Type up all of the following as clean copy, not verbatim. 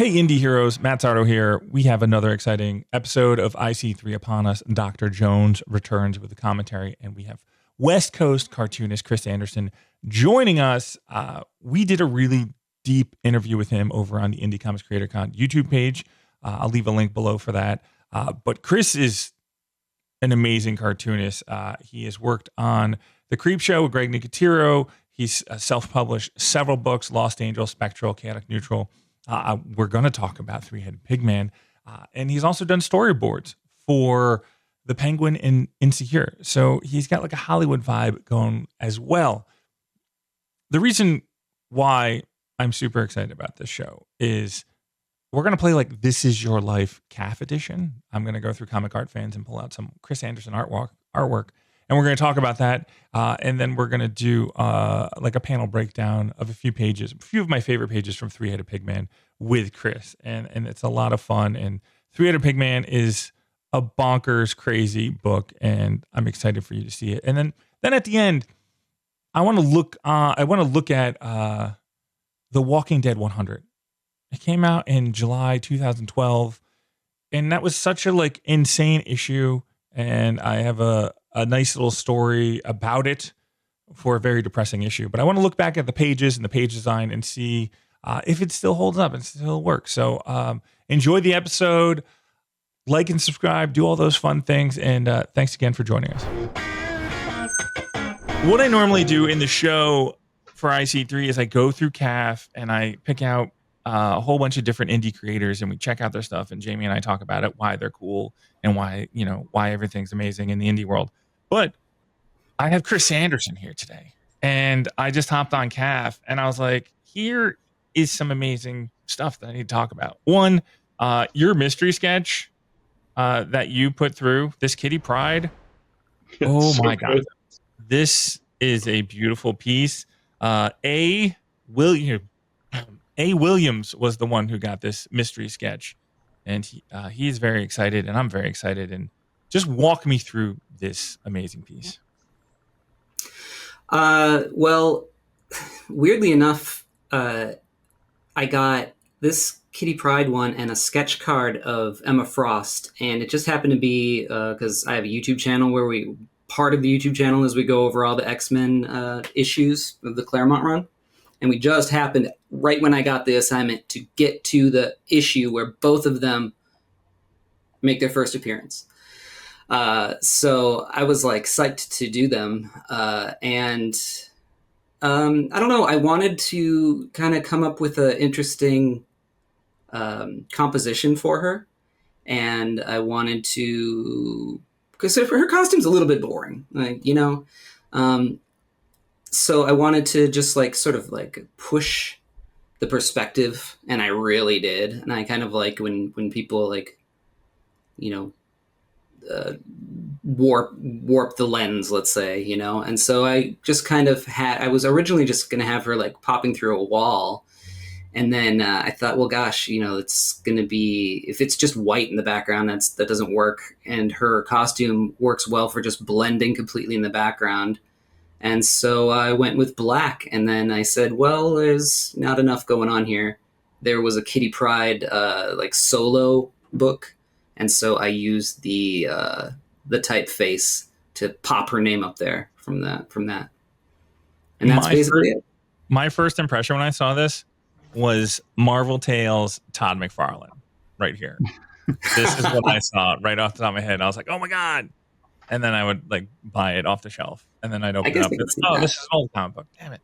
Hey, indie heroes, Matt Sardo here. We have another exciting episode of IC3 upon us. Dr. Jones returns with a commentary, and we have West Coast cartoonist Chris Anderson joining us. We did a really deep interview with him over on the Indie Comics Creator Con YouTube page. I'll leave a link below for that. But Chris is an amazing cartoonist. He has worked on The CREEPSHOW with Greg Nicatero. He's self-published several books, Lost Angel, Spectral, Chaotic Neutral. We're going to talk about Three-Headed Pigman. And he's also done storyboards for The Penguin and Insecure. So he's got like a Hollywood vibe going as well. The reason why I'm super excited about this show is we're going to play like This Is Your Life CAF edition. I'm going to go through Comic Art Fans and pull out some Chris Anderson artwork. And we're going to talk about that. And then we're going to do like a panel breakdown of a few of my favorite pages from Three-Headed Pigman with Chris. And it's a lot of fun. And Three-Headed Pigman is a bonkers, crazy book. And I'm excited for you to see it. And then at the end, I want to look at The Walking Dead 100. It came out in July 2012. And that was such a like insane issue. And I have a nice little story about it for a very depressing issue. But I want to look back at the pages and the page design and see if it still holds up and still works. So enjoy the episode, like and subscribe, do all those fun things. And thanks again for joining us. What I normally do in the show for IC3 is I go through CAF and I pick out a whole bunch of different indie creators and we check out their stuff. And Jamie and I talk about it, why they're cool and why everything's amazing in the indie world. But I have Chris Anderson here today, and I just hopped on CAF, and I was like, here is some amazing stuff that I need to talk about. One, your mystery sketch that you put through, this Kitty Pryde. Oh my God. This is a beautiful piece. A. Williams was the one who got this mystery sketch, and he's very excited, and I'm very excited. And just walk me through this amazing piece. Well, weirdly enough, I got this Kitty Pryde one and a sketch card of Emma Frost, and it just happened to be because I have a YouTube channel where part of the YouTube channel is we go over all the X-Men issues of the Claremont run. And we just happened, right when I got the assignment, to get to the issue where both of them make their first appearance. So I was like psyched to do them. And I don't know, I wanted to kind of come up with an interesting composition for her. And I wanted to, because her costume's a little bit boring, like, so I wanted to just like sort of like push the perspective, and I really did. And I kind of like when people like, warp the lens, let's say, And so I just kind of I was originally just going to have her like popping through a wall. And then I thought, well, gosh, it's going to be, if it's just white in the background, that doesn't work. And her costume works well for just blending completely in the background. And so I went with black, and then I said, well, there's not enough going on here. There was a Kitty Pryde like solo book, and so I used the typeface to pop her name up there from that. And that's basically it. My first impression when I saw this was Marvel Tales Todd McFarlane right here. This is what I saw right off the top of my head. I was like, oh my God. And then I would like buy it off the shelf, and then I'd open it up. This is an old comic book. Damn it!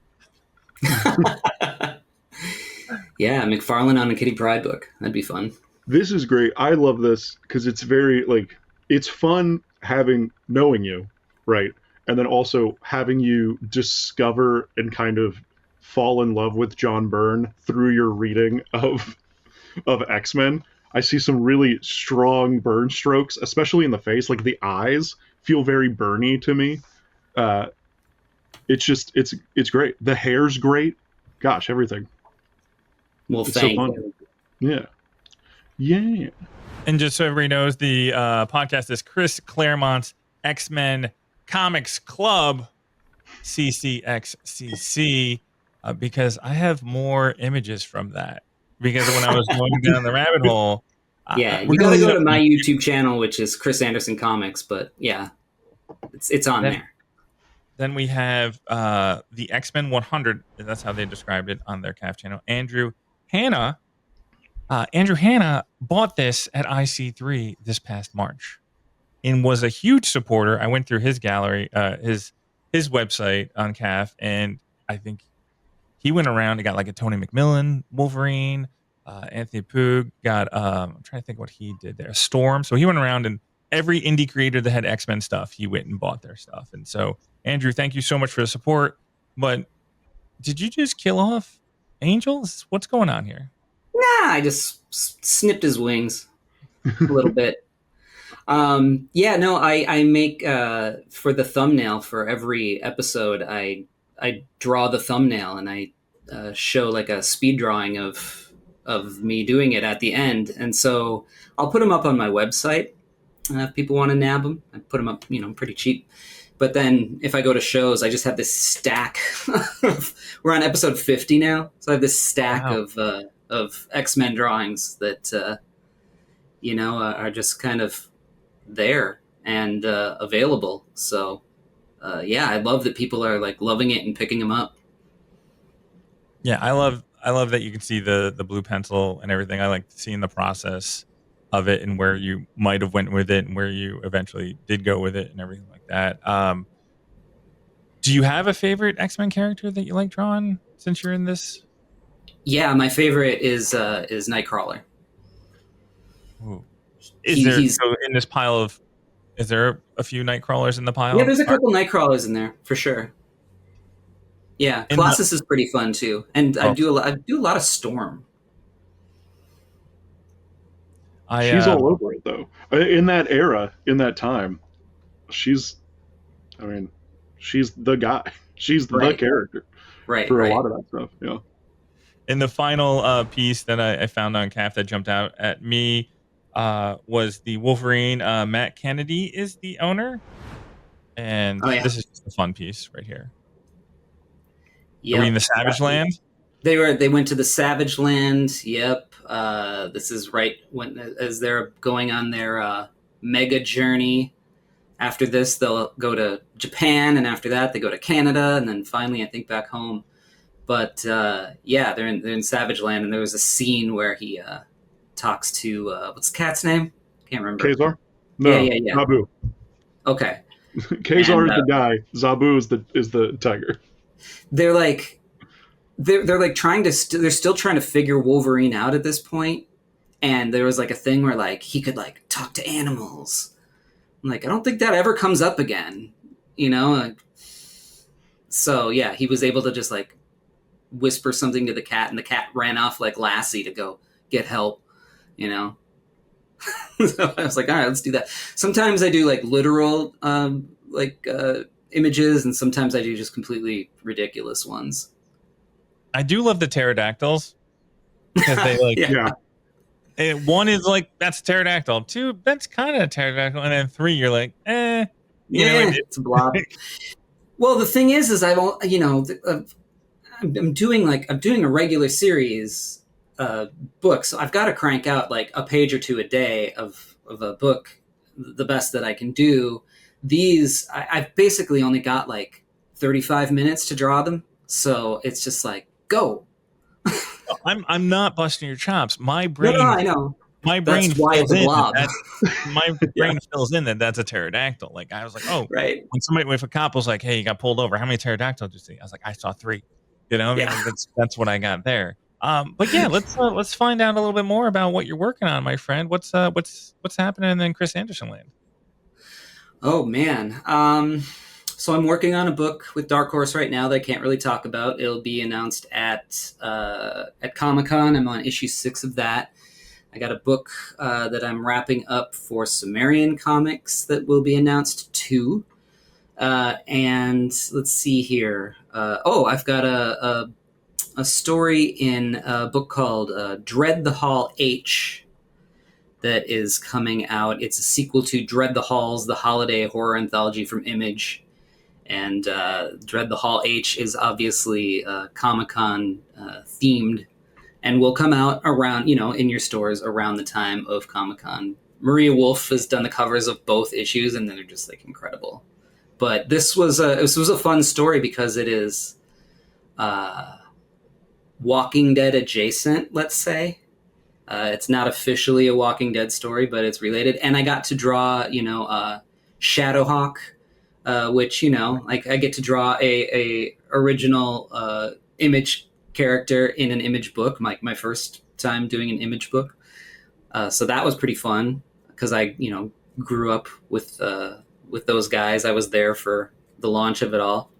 Yeah, McFarlane on a Kitty Pryde book. That'd be fun. This is great. I love this because it's very like it's fun knowing you, right, and then also having you discover and kind of fall in love with John Byrne through your reading of X-Men. I see some really strong Byrne strokes, especially in the face. Like the eyes feel very Byrne-y to me. It's great. The hair's great. Gosh, everything. Well, thank you. Yeah. And just so everybody knows, the podcast is Chris Claremont's X-Men Comics Club, CCXCC, because I have more images from that because when I was going down the rabbit hole, Yeah, we're you gonna got to leave it go up to to my you. YouTube channel, which is Chris Anderson Comics. But yeah, it's on Then, there. then we have the X-Men 100. That's how they described it on their CAF channel. Andrew Hanna bought this at IC3 this past March and was a huge supporter. I went through his gallery, his website on CAF, and I think he went around and got like a Tony McMillan Wolverine. Anthony Poog got I'm trying to think what he did there. Storm. So he went around and every indie creator that had X-Men stuff, he went and bought their stuff. And so Andrew, thank you so much for the support. But did you just kill off Angels? What's going on here? Nah, I just snipped his wings a little bit. Yeah, no, I make for the thumbnail for every episode. I draw the thumbnail and I show like a speed drawing of me doing it at the end, and so I'll put them up on my website if people want to nab them. I put them up, pretty cheap. But then if I go to shows, I just have this stack. We're on episode 50 now, so I have this stack Wow. of X-Men drawings that are just kind of there and available. So yeah, I love that people are like loving it and picking them up. Yeah, I love that you can see the blue pencil and everything. I like seeing the process of it and where you might have went with it and where you eventually did go with it and everything like that. Do you have a favorite X-Men character that you like drawing since you're in this? Yeah, my favorite is Nightcrawler. Ooh. He's So in this pile of, is there a few Nightcrawlers in the pile? Yeah, there's a couple Nightcrawlers in there for sure. Yeah, In Colossus is pretty fun too, and I do a lot of Storm. She's all over it though. In that era, in that time, she's the guy. She's the character for a lot of that stuff. Yeah. In the final piece that I found on CAF that jumped out at me was the Wolverine. Matt Kennedy is the owner, and this is just a fun piece right here. Yep. Are we in the Savage Land? They went to the Savage Land. Yep. This is right as they're going on their mega journey. After this, they'll go to Japan, and after that, they go to Canada, and then finally, I think, back home. But yeah, they're in Savage Land, and there was a scene where he talks to what's the cat's name? Can't remember. Kazar? No, yeah. Zabu. Okay. Kazar is the guy. Zabu is the tiger. They're like trying to they're still trying to figure Wolverine out at this point, and there was like a thing where like he could like talk to animals. I'm like, I don't think that ever comes up again, so yeah, he was able to just like whisper something to the cat, and the cat ran off like Lassie to go get help, So I was like, all right, let's do that. Sometimes I do like literal images, and sometimes I do just completely ridiculous ones. I do love the pterodactyls because they like one is like that's a pterodactyl, 2 that's kind of a pterodactyl, and then 3 you're like it's a blob. Well, the thing is I'm doing a regular series book, so I've got to crank out like a page or 2 a day of a book, the best that I can do. These I've basically only got like 35 minutes to draw them, so it's just like go. I'm not busting your chops. My brain. No, I know. My brain fills in. My brain fills in that that's a pterodactyl. Like I was like, oh, right. If a cop was like, hey, you got pulled over, how many pterodactyls did you see? I was like, I saw 3. That's what I got there. But yeah, let's find out a little bit more about what you're working on, my friend. What's happening in Chris Anderson land? Oh man. So I'm working on a book with Dark Horse right now that I can't really talk about. It'll be announced at Comic-Con. I'm on issue 6 of that. I got a book that I'm wrapping up for Sumerian Comics that will be announced too. And let's see here. I've got a story in a book called Dread the Hall H that is coming out. It's a sequel to Dread the Halls, the holiday horror anthology from Image. And Dread the Hall H is obviously Comic-Con themed. and will come out around, in your stores around the time of Comic-Con. Maria Wolf has done the covers of both issues, and they're just like incredible. But this was a fun story because it is Walking Dead adjacent, let's say. It's not officially a Walking Dead story, but it's related. And I got to draw, Shadowhawk, which, I get to draw a original Image character in an Image book, my first time doing an Image book. So that was pretty fun because I, grew up with those guys. I was there for the launch of it all.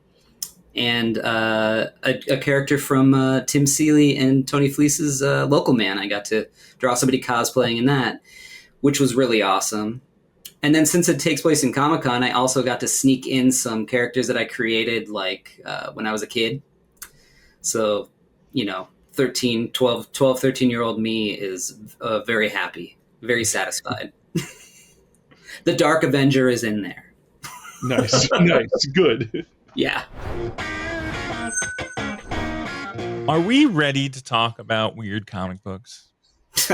And a character from Tim Seeley and Tony Fleece's Local Man. I got to draw somebody cosplaying in that, which was really awesome. And then since it takes place in Comic-Con, I also got to sneak in some characters that I created when I was a kid. So, 13-year-old me is very happy, very satisfied. The Dark Avenger is in there. Nice. Good. Yeah. Are we ready to talk about weird comic books?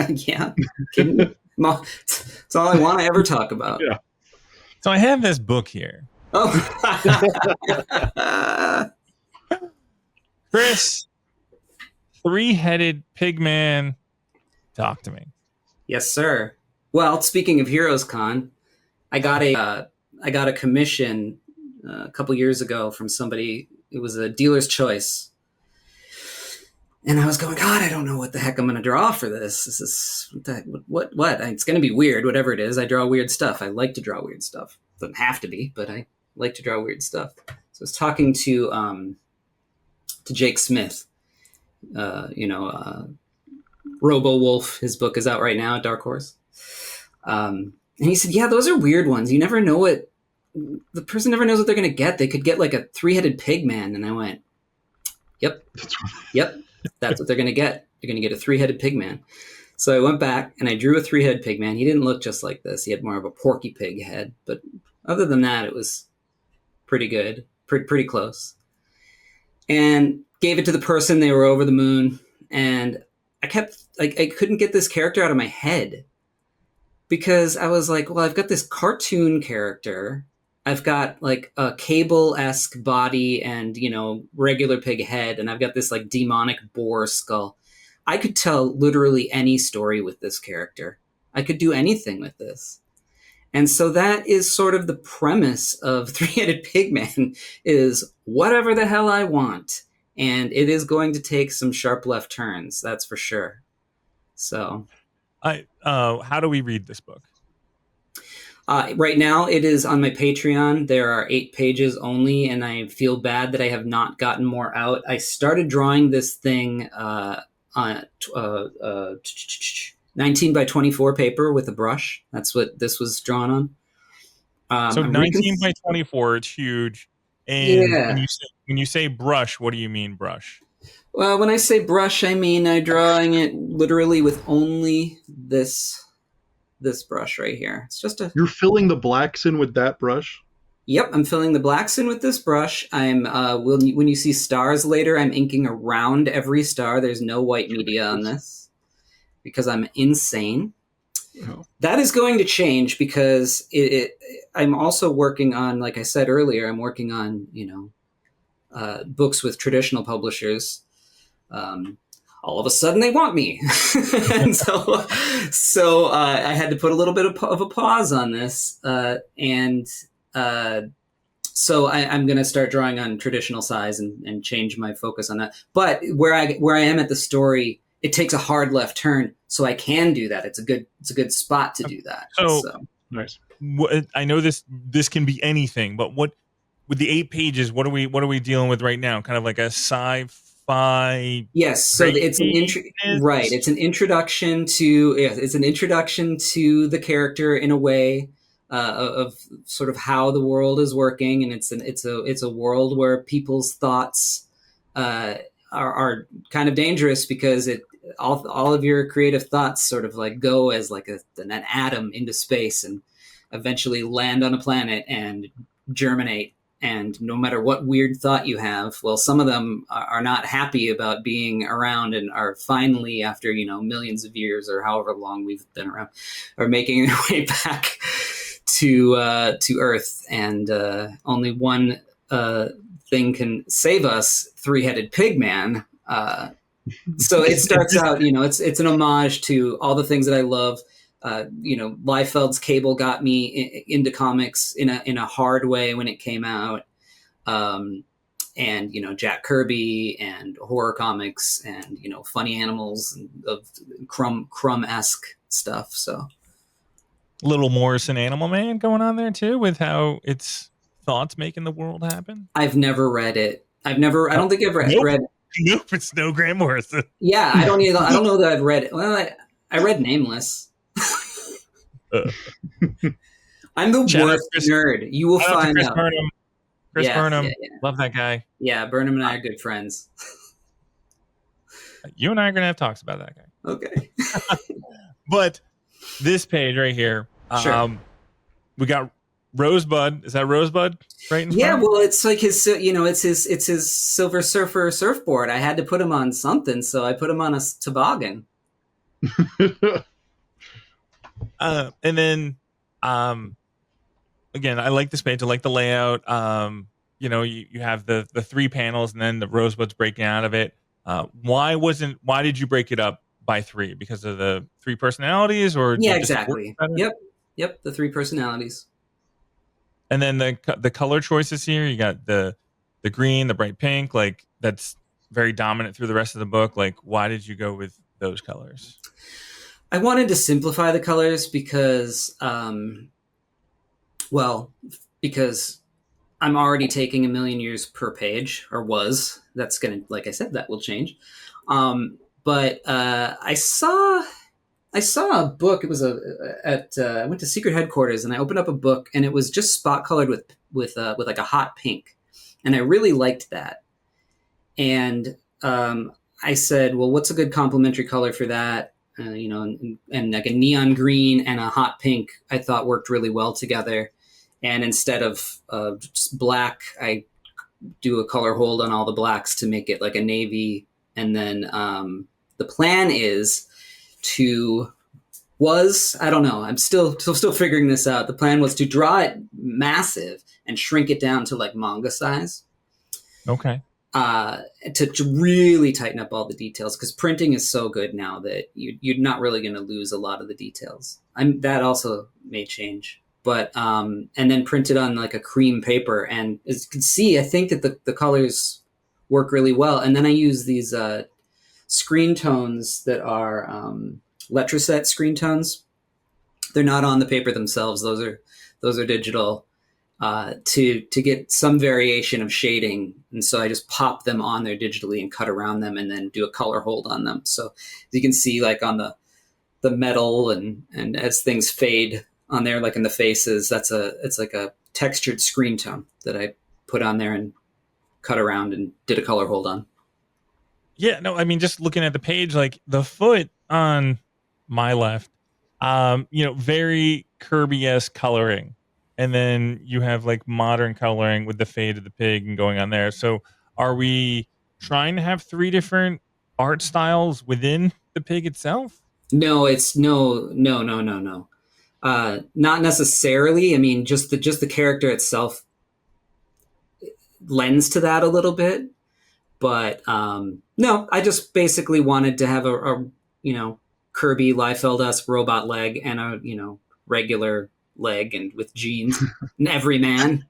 Yeah. It's all I want to ever talk about. Yeah. So I have this book here. Oh. Chris, three-headed pigman, talk to me. Yes, sir. Well, speaking of Heroes Con, I got a commission a couple years ago from somebody. It was a dealer's choice. And I was going, God, I don't know what the heck I'm going to draw for this. This is what? It's going to be weird, whatever it is. I draw weird stuff. I like to draw weird stuff. Doesn't have to be, but I like to draw weird stuff. So I was talking to Jake Smith, Robo Wolf. His book is out right now at Dark Horse. And he said, yeah, those are weird ones. You never know the person never knows what they're going to get. They could get like a three-headed pig man. And I went, yep, that's what they're going to get. They're going to get a three-headed pig man. So I went back and I drew a three-headed pig man. He didn't look just like this. He had more of a porky pig head. But other than that, it was pretty good, pretty close. And gave it to the person. They were over the moon. And I couldn't get this character out of my head. Because I was like, well, I've got this cartoon character. I've got like a Cable-esque body and, regular pig head. And I've got this like demonic boar skull. I could tell literally any story with this character. I could do anything with this. And so that is sort of the premise of Three-Headed Pigman is whatever the hell I want. And it is going to take some sharp left turns. That's for sure. So... how do we read this book? Right now, it is on my Patreon. There are 8 pages only, and I feel bad that I have not gotten more out. I started drawing this thing on 19 by 24 paper with a brush. That's what this was drawn on. So 19 by 24, it's huge. And yeah. when you say brush, what do you mean brush? Well, when I say brush, I mean I'm drawing it literally with only this brush right here. It's just a... You're filling the blacks in with that brush? Yep, I'm filling the blacks in with this brush. I'm when you see stars later, I'm inking around every star. There's no white media on this because I'm insane. Oh. That is going to change because I'm also working on, like I said earlier, I'm working on, books with traditional publishers. All of a sudden they want me. And so I had to put a little bit of a pause on this. So I'm going to start drawing on traditional size and change my focus on that. But where I am at the story, it takes a hard left turn. So I can do that. It's a good spot to do that. So nice. I know this can be anything, but with the 8 pages, what are we dealing with right now? Kind of like a sci-fi. Yes, so it's It's an introduction to the character in a way of sort of how the world is working, and it's a world where people's thoughts are kind of dangerous because all of your creative thoughts sort of like go as like an atom into space and eventually land on a planet and germinate And no matter what weird thought you have, well, some of them are not happy about being around and are finally, after, millions of years or however long we've been around, are making their way back to Earth. And only one thing can save us, three-headed pig man. So it starts out, it's an homage to all the things that I love. Liefeld's Cable got me into comics in a hard way when it came out. And Jack Kirby and horror comics and funny animals and of Crumb-esque stuff. So Little Morrison Animal Man going on there too, with how its thoughts making the world happen. I've never read it. I don't think I've read. Nope, it's no Grant Morrison. Yeah, I don't know that I've read it. Well, I read Nameless. I'm the worst nerd. You will find out. Chris Burnham. Yeah. Love that guy. Yeah, Burnham and I are good friends. You and I are going to have talks about that guy. Okay. But this page right here, sure. We got Rosebud. Is that Rosebud right in front? Yeah, well, it's like his, it's his Silver Surfer surfboard. I had to put him on something, so I put him on a toboggan. And then, again, I like this page. I like the layout. You have the 3 panels and then the Rosebud's breaking out of it. Why did you break it up by 3? Because of the 3 personalities, or yeah, exactly. Yep. The 3 personalities. And then the color choices here, you got the green, the bright pink, like that's very dominant through the rest of the book. Like, why did you go with those colors? I wanted to simplify the colors because, because I'm already taking 1,000,000 years per page, or was. That's going to, like I said, that will change. But I saw a book. It was I went to Secret Headquarters and I opened up a book and it was just spot colored with like a hot pink, and I really liked that. And I said, well, what's a good complementary color for that? And like a neon green and a hot pink, I thought worked really well together. And instead of just black, I do a color hold on all the blacks to make it like a navy. And then the plan is I don't know, I'm still figuring this out. The plan was to draw it massive and shrink it down to like manga size. Okay. To really tighten up all the details, because printing is so good now that you're not really going to lose a lot of the details. That also may change, but and then print it on like a cream paper, and as you can see, I think that the colors work really well. And then I use these screen tones that are Letraset screen tones. They're not on the paper themselves; those are digital. To get some variation of shading. And so I just pop them on there digitally and cut around them and then do a color hold on them. So you can see like on the metal and as things fade on there, like in the faces, it's like a textured screen tone that I put on there and cut around and did a color hold on. Yeah, no, I mean, just looking at the page, like the foot on my left, very Kirby-esque coloring. And then you have like modern coloring with the fade of the pig and going on there. So are we trying to have 3 different art styles within the pig itself? No, it's no. Not necessarily. I mean, just the character itself lends to that a little bit. But no, I just basically wanted to have a Kirby Liefeld-esque robot leg and a regular leg and with jeans and every man,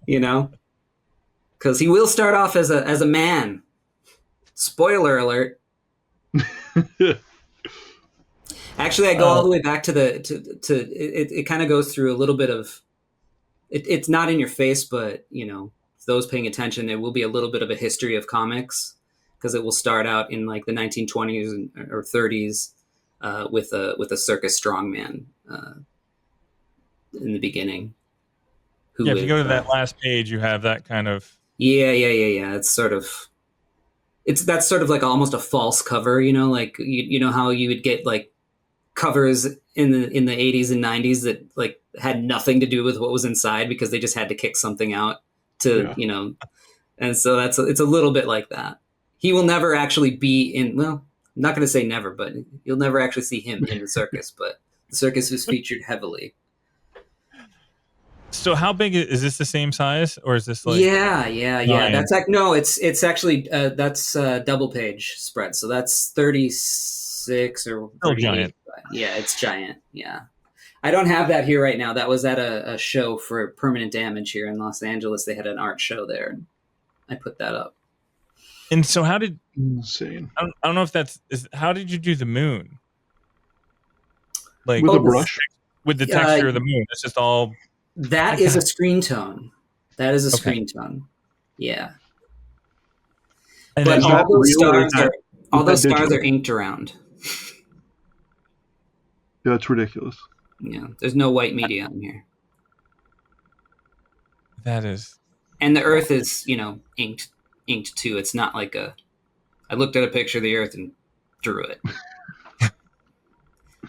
because he will start off as a man. Spoiler alert. Actually, I go all the way back to it kind of goes through a little bit of it's not in your face, but those paying attention, there will be a little bit of a history of comics, because it will start out in like the 1920s or 30s with a circus strongman in the beginning. If you go to that last page, you have that kind of... Yeah. That's sort of like almost a false cover, like, how you would get like covers in the 80s and 90s that like had nothing to do with what was inside because they just had to kick something out to and so it's a little bit like that. He will never actually be in, well, I'm not going to say never, but you'll never actually see him in the circus, but the circus is featured heavily. So how big is this? The same size, or is this like? Yeah. That's like no, it's actually that's double page spread. So that's 36 or 38. Giant. Yeah, it's giant. Yeah, I don't have that here right now. That was at a show for Permanent Damage here in Los Angeles. They had an art show there, and I put that up. And so how did? Insane. I don't know if how did you do the moon? Like with a brush, with the texture of the moon. It's just all. That is a screen tone. That is a screen tone. Yeah. And but all those stars are inked around. Yeah, it's ridiculous. Yeah, there's no white media on here. That is. And the Earth is, inked too. It's not like I looked at a picture of the Earth and drew it.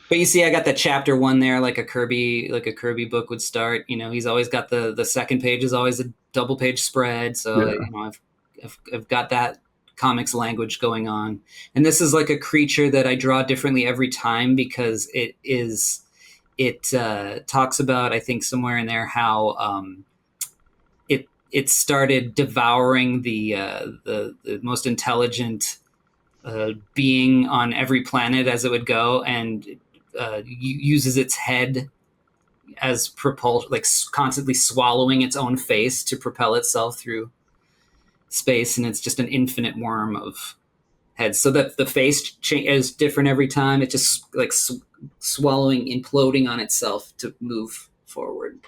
But you see, I got that chapter 1 there, like a Kirby book would start. He's always got the second page is always a double page spread. So I've got that comics language going on. And this is like a creature that I draw differently every time because it talks about, I think somewhere in there, how it started devouring the most intelligent being on every planet as it would go, and uses its head as propulsion, like constantly swallowing its own face to propel itself through space, and it's just an infinite worm of heads. So that the face is different every time. It just like swallowing, imploding on itself to move forward.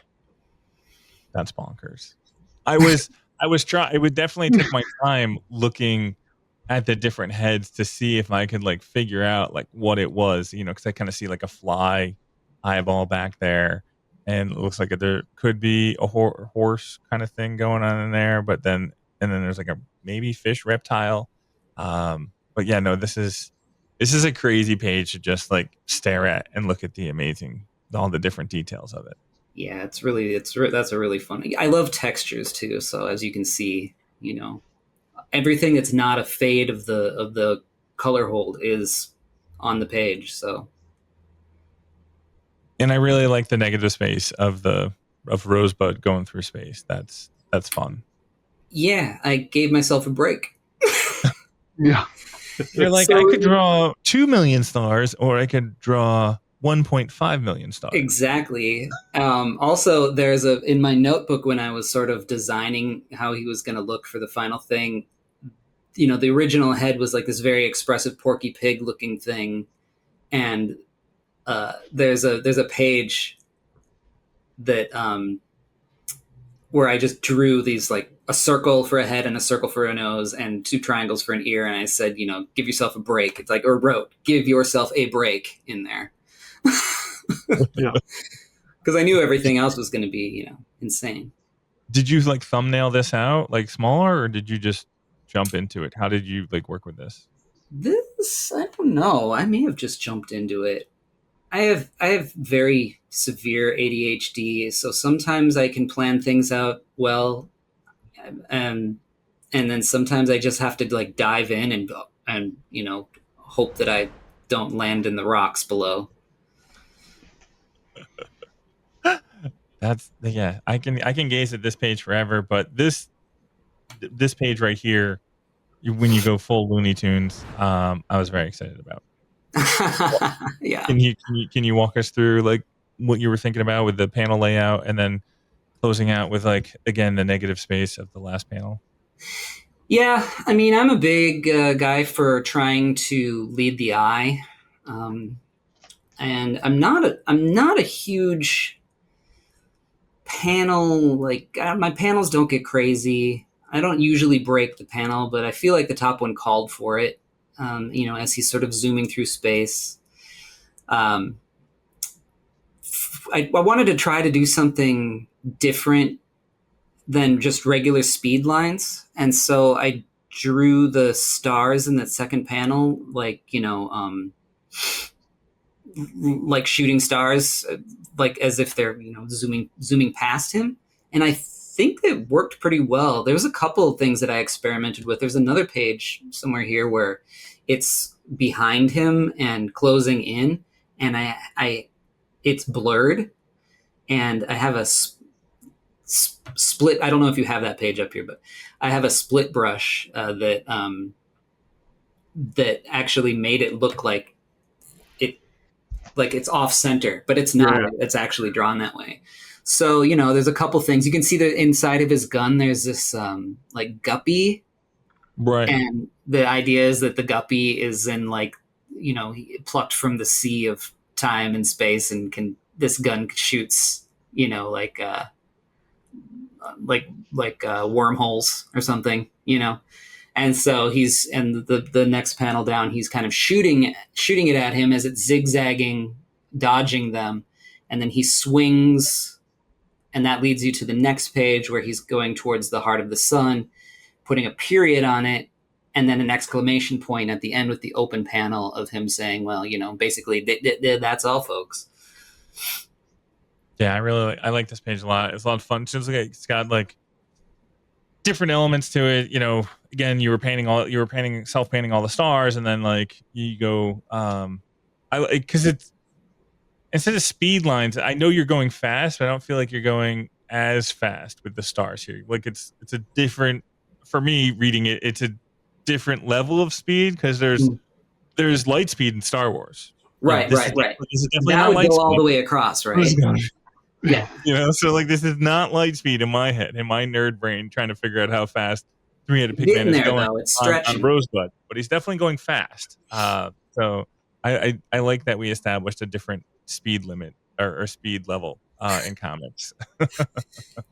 That's bonkers. I was trying. It would definitely take my time looking at the different heads to see if I could like figure out like what it was, because I kind of see like a fly eyeball back there, and it looks like there could be a horse kind of thing going on in there, but then there's like a maybe fish reptile. But yeah, no, this is a crazy page to just like stare at and look at all the different details of it. Yeah, that's a really fun. I love textures too. So as you can see, everything that's not a fade of the color hold is on the page. So, and I really like the negative space of Rosebud going through space. That's fun. Yeah, I gave myself a break. Yeah, you're like, I could draw 2 million stars, or I could draw 1.5 million stars. Exactly. Also, there's in my notebook when I was sort of designing how he was going to look for the final thing, the original head was like this very expressive Porky Pig looking thing. And there's a page that where I just drew these like a circle for a head and a circle for a nose and 2 triangles for an ear. And I said, give yourself a break. It's like, or wrote, give yourself a break in there. Yeah, because I knew everything else was going to be, insane. Did you like thumbnail this out like smaller, or did you just jump into it? How did you like work with this? This, I don't know. I may have just jumped into it. I have very severe ADHD, so sometimes I can plan things out well, and then sometimes I just have to like dive in and hope that I don't land in the rocks below. I can gaze at this page forever, but this page right here, when you go full Looney Tunes, I was very excited about. Yeah. Can you walk us through like what you were thinking about with the panel layout, and then closing out with like again the negative space of the last panel? Yeah, I mean, I'm a big guy for trying to lead the eye, and I'm not a huge panel, like my panels don't get crazy. I don't usually break the panel, but I feel like the top one called for it, as he's sort of zooming through space. I wanted to try to do something different than just regular speed lines, and so I drew the stars in that second panel like like shooting stars, like as if they're zooming past him, and I think it worked pretty well. There's a couple of things that I experimented with. There's another page somewhere here where it's behind him and closing in, and I it's blurred, and I have a split. I don't know if you have that page up here, but I have a split brush that actually made it look like it's off center, but it's not. Yeah. It's actually drawn that way. So, there's a couple things. You can see that inside of his gun, there's this like guppy. Right. And the idea is that the guppy is in plucked from the sea of time and space, and this gun shoots, like wormholes or something, And so the next panel down, he's kind of shooting it at him as it's zigzagging, dodging them. And then he swings, and that leads you to the next page where he's going towards the heart of the sun, putting a period on it, and then an exclamation point at the end with the open panel of him saying, well, basically that's all, folks. Yeah, I like this page a lot. It's a lot of fun. It's got like different elements to it. Again, you were self-painting all the stars, and then like you go, because it's instead of speed lines, I know you're going fast, but I don't feel like you're going as fast with the stars here. Like it's a different, for me reading it, it's a different level of speed because there's light speed in Star Wars. Right. This is definitely that not would light go speed. all the way across, right? Yeah. So like this is not light speed in my head, in my nerd brain, trying to figure out how fast Three-Headed Pigman is going on Rosebud, but he's definitely going fast. So I like that we established a different speed limit or speed level in comics.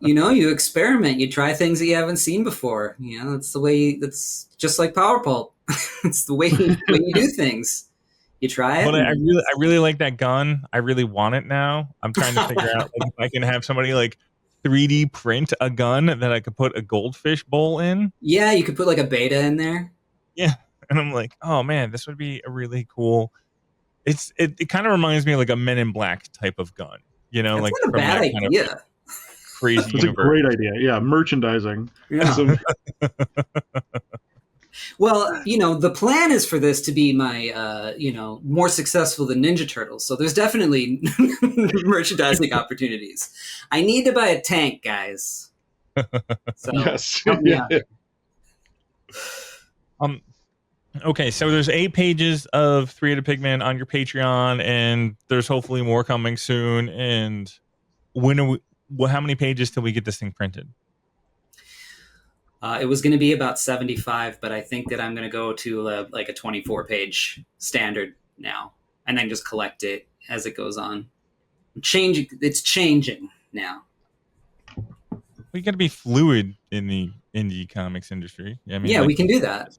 You experiment, you try things that you haven't seen before. That's the way. That's just like Power Pulp. It's the way you do things. You try it. But I really like that gun. I really want it now. I'm trying to figure out if I can have somebody like 3D print a gun that I could put a goldfish bowl in. Yeah, you could put like a beta in there. Yeah, and I'm like, oh man, this would be a really cool. It kind of reminds me of like a Men in Black type of gun. That's like not a bad idea. Kind of crazy. It's a great idea. Yeah, merchandising. Yeah. Well, the plan is for this to be my, more successful than Ninja Turtles. So there's definitely merchandising opportunities. I need to buy a tank, guys. So yes. help me out. Okay, so there's 8 pages of Three-Headed Pigman on your Patreon, and there's hopefully more coming soon. And how many pages till we get this thing printed? It was going to be about 75, but I think that I'm going to go to a 24-page standard now, and then just collect it as it goes on. It's changing now. We got to be fluid in the indie comics industry. I mean, yeah, we can do that.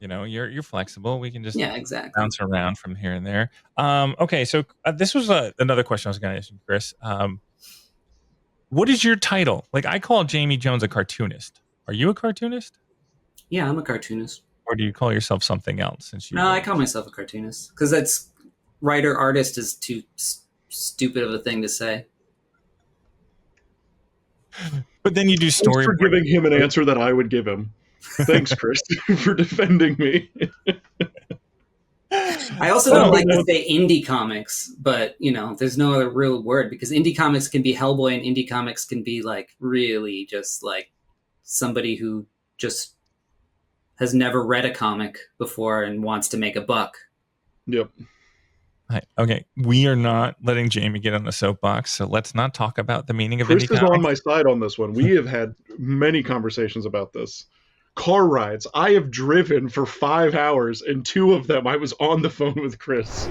You're flexible. We can just exactly bounce around from here and there. Okay, so this was another question I was going to ask you, Chris. What is your title? Like, I call Jamie Jones a cartoonist. Are you a cartoonist? Yeah, I'm a cartoonist. Or do you call yourself something else? No, I call myself a cartoonist because that's writer-artist is too stupid of a thing to say. But then you do storyboard. Thanks for giving him an answer that I would give him. Thanks, Chris, for defending me. I also don't like to say indie comics, but there's no other real word because indie comics can be Hellboy and indie comics can be like really just like somebody who just has never read a comic before and wants to make a buck. Yep. Okay, we are not letting Jamie get on the soapbox, so let's not talk about the meaning of Chris indie is comics. on my side on this one. We have had many conversations about this. Car rides. I have driven for 5 hours, and 2 of them I was on the phone with Chris.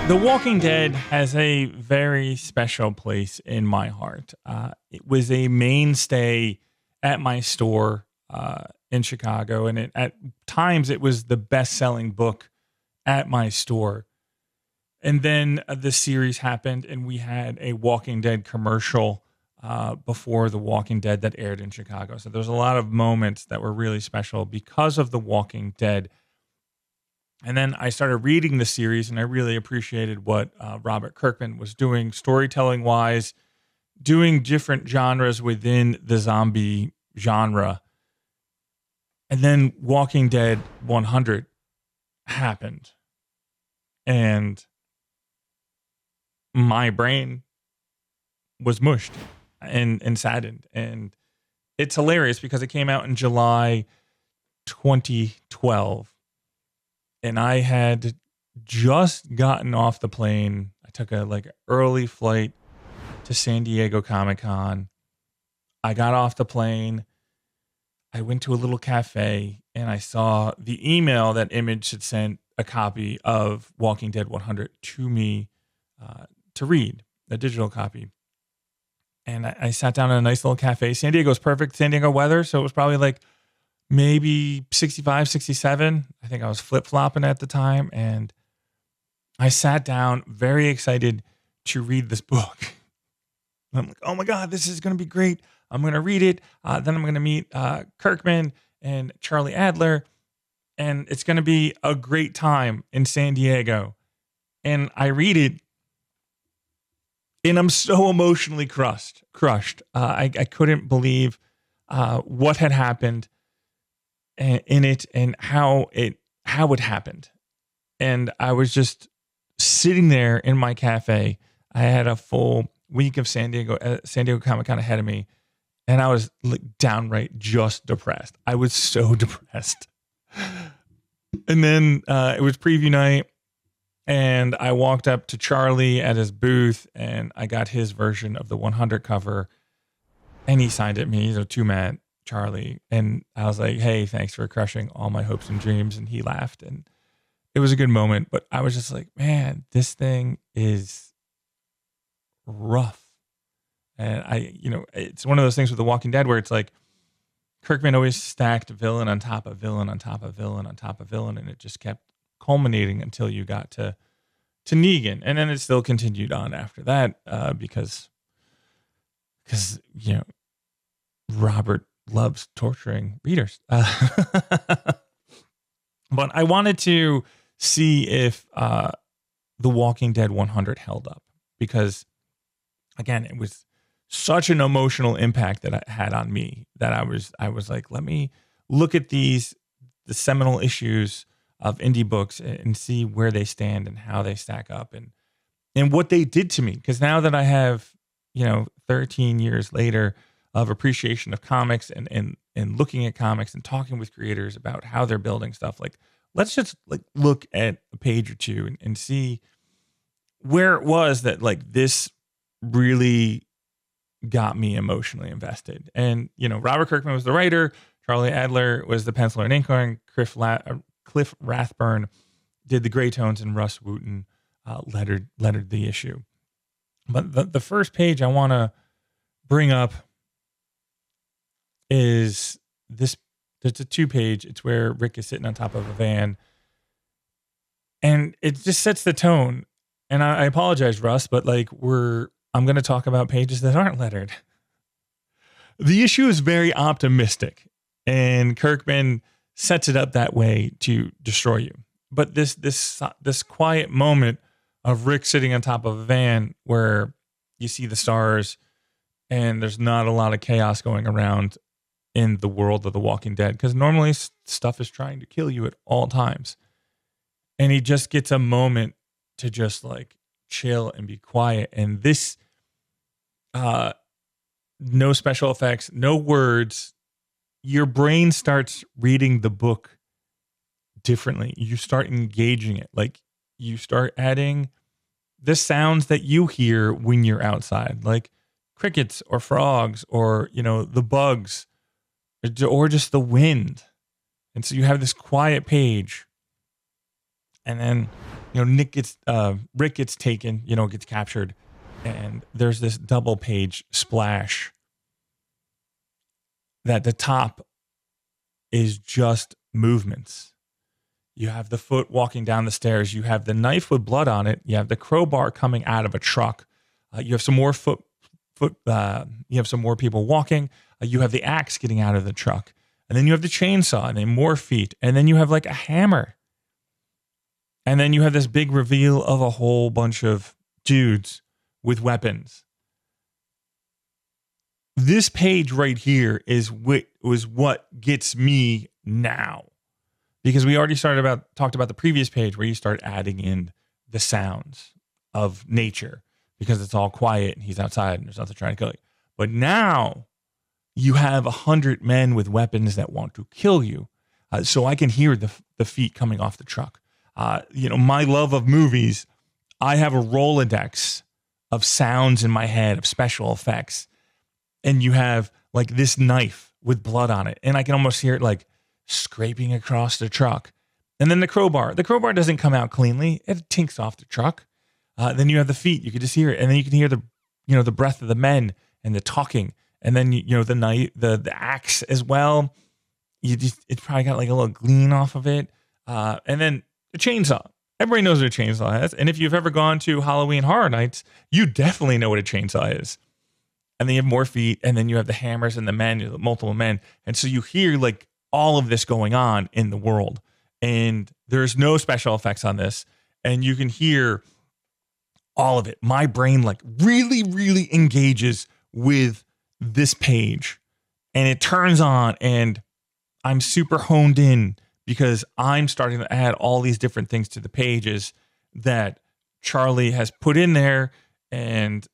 The Walking Dead has a very special place in my heart. It was a mainstay at my store in Chicago, and at times it was the best-selling book at my store. And then the series happened, and we had a Walking Dead commercial before The Walking Dead that aired in Chicago. So there's a lot of moments that were really special because of The Walking Dead. And then I started reading the series, and I really appreciated what Robert Kirkman was doing storytelling wise, doing different genres within the zombie genre. And then Walking Dead 100 happened. And my brain was mushed and saddened. And it's hilarious because it came out in July 2012. And I had just gotten off the plane. I took a early flight to San Diego Comic-Con. I got off the plane. I went to a little cafe and I saw the email that Image had sent a copy of Walking Dead 100 to me to read, a digital copy. And I sat down in a nice little cafe. San Diego's perfect San Diego weather, so it was probably maybe 65, 67. I think I was flip-flopping at the time. And I sat down very excited to read this book. And I'm like, oh my God, this is going to be great. I'm going to read it. Then I'm going to meet Kirkman and Charlie Adler. And it's going to be a great time in San Diego. And I read it. And I'm so emotionally crushed. I couldn't believe what had happened in it and how it happened. And I was just sitting there in my cafe. I had a full week of San Diego Comic-Con ahead of me, and I was downright just depressed. I was so depressed. And then it was preview night, and I walked up to Charlie at his booth, and I got his version of the 100 cover, and he signed it me. So to Matt, Charlie, and I was like, hey, thanks for crushing all my hopes and dreams. And he laughed, and it was a good moment. But I was just like, man, this thing is rough. And it's one of those things with The Walking Dead where it's like Kirkman always stacked villain on top of villain on top of villain on top of villain, and it just kept culminating until you got to Negan. And then it still continued on after that because Robert loves torturing readers. But I wanted to see if The Walking Dead 100 held up because, again, it was such an emotional impact that it had on me that I was like, let me look at the seminal issues of indie books and see where they stand and how they stack up and what they did to me. Because now that I have, 13 years later of appreciation of comics and looking at comics and talking with creators about how they're building stuff, let's just look at a page or two and see where it was that this really got me emotionally invested. And, Robert Kirkman was the writer, Charlie Adler was the penciler and inker, and Cliff Rathburn did the gray tones, and Russ Wooten lettered the issue. But the first page I want to bring up is this. It's a 2-page. It's where Rick is sitting on top of a van, and it just sets the tone. And I apologize, Russ, but I'm going to talk about pages that aren't lettered. The issue is very optimistic, and Kirkman sets it up that way to destroy you. But this quiet moment of Rick sitting on top of a van where you see the stars and there's not a lot of chaos going around in the world of The Walking Dead, because normally stuff is trying to kill you at all times. And he just gets a moment to just chill and be quiet. And this, no special effects, no words. Your brain starts reading the book differently. You start engaging it. You start adding the sounds that you hear when you're outside, like crickets or frogs or, the bugs or just the wind. And so you have this quiet page, and then, Rick gets taken, gets captured, and there's this double page splash that the top is just movements. You have the foot walking down the stairs. You have the knife with blood on it. You have the crowbar coming out of a truck. You have some more you have some more people walking. You have the axe getting out of the truck. And then you have the chainsaw and then more feet. And then you have a hammer. And then you have this big reveal of a whole bunch of dudes with weapons. This page right here is what gets me now. Because we already talked about the previous page where you start adding in the sounds of nature because it's all quiet and he's outside and there's nothing trying to kill you. But now you have 100 men with weapons that want to kill you. So I can hear the feet coming off the truck. My love of movies, I have a Rolodex of sounds in my head of special effects. And you have like this knife with blood on it. And I can almost hear it like scraping across the truck. And then the crowbar. The crowbar doesn't come out cleanly. It tinks off the truck. Then you have the feet. You can just hear it. And then you can hear the breath of the men and the talking. And then, the knife, the axe as well. It's probably got like a little gleam off of it. And then the chainsaw. Everybody knows what a chainsaw is. And if you've ever gone to Halloween Horror Nights, you definitely know what a chainsaw is. And then you have more feet, and then you have the hammers and the men, the multiple men. And so you hear like all of this going on in the world. And there's no special effects on this. And you can hear all of it. My brain like really, really engages with this page. And it turns on, and I'm super honed in because I'm starting to add all these different things to the pages that Charlie has put in there. And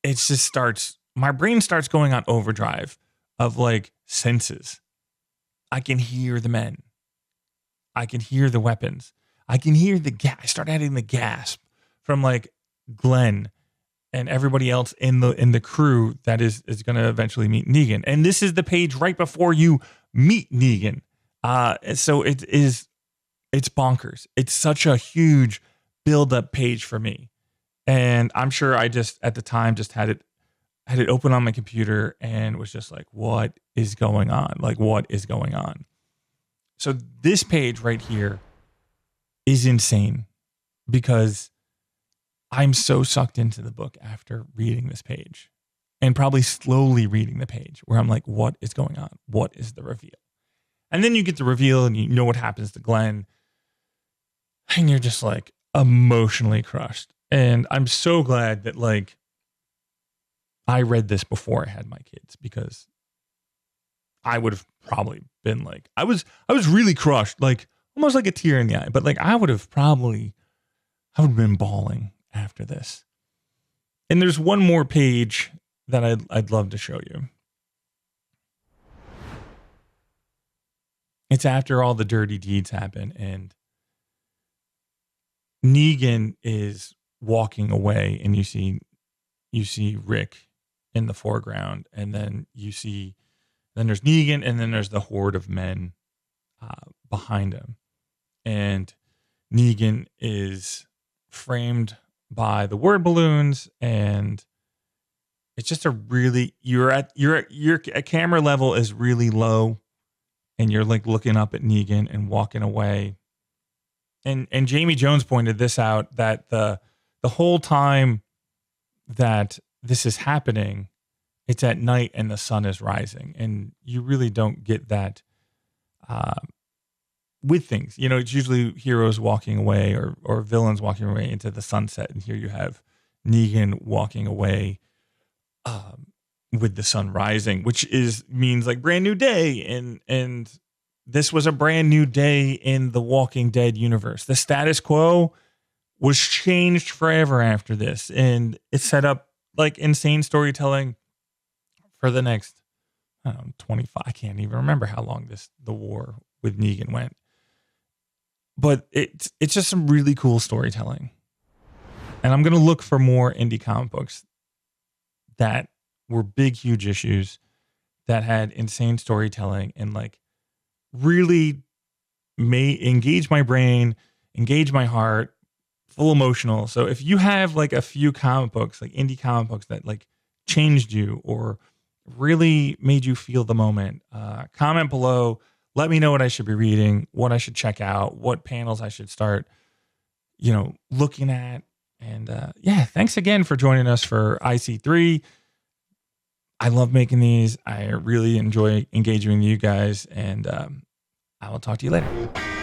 it just my brain starts going on overdrive of like senses. I can hear the men. I can hear the weapons. I can hear I start adding the gasp from like Glenn and everybody else in the crew that is going to eventually meet Negan. And this is the page right before you meet Negan. So it's bonkers. It's such a huge build-up page for me. And I'm sure I just, at the time, just had it open on my computer and was just like, what is going on? Like, what is going on? So this page right here is insane because I'm so sucked into the book after reading this page and probably slowly reading the page where I'm like, what is going on? What is the reveal? And then you get the reveal and you know what happens to Glenn. And you're just like emotionally crushed. And I'm so glad that like I read this before I had my kids because I would have probably been like, I was really crushed, like almost like a tear in the eye, but like I would have been bawling after this. And there's one more page that I'd love to show you. It's after all the dirty deeds happen and Negan is walking away and you see Rick in the foreground and then then there's Negan and then there's the horde of men behind him. And Negan is framed by the word balloons and it's just your camera level is really low and you're like looking up at Negan and walking away. And Jamie Jones pointed this out that the whole time that this is happening, it's at night and the sun is rising. And you really don't get that with things. It's usually heroes walking away or villains walking away into the sunset. And here you have Negan walking away with the sun rising, which means like brand new day. And this was a brand new day in the Walking Dead universe. The status quo was changed forever after this. And it set up like insane storytelling for the next, 25. I can't even remember how long the war with Negan went. But it's just some really cool storytelling. And I'm going to look for more indie comic books that were big, huge issues that had insane storytelling and like really engage my brain, engage my heart, full emotional. So if you have like a few comic books, like indie comic books that like changed you or really made you feel the moment, comment below. Let me know what I should be reading, what I should check out, what panels I should start, looking at. And thanks again for joining us for IC3. I love making these. I really enjoy engaging with you guys. And I will talk to you later.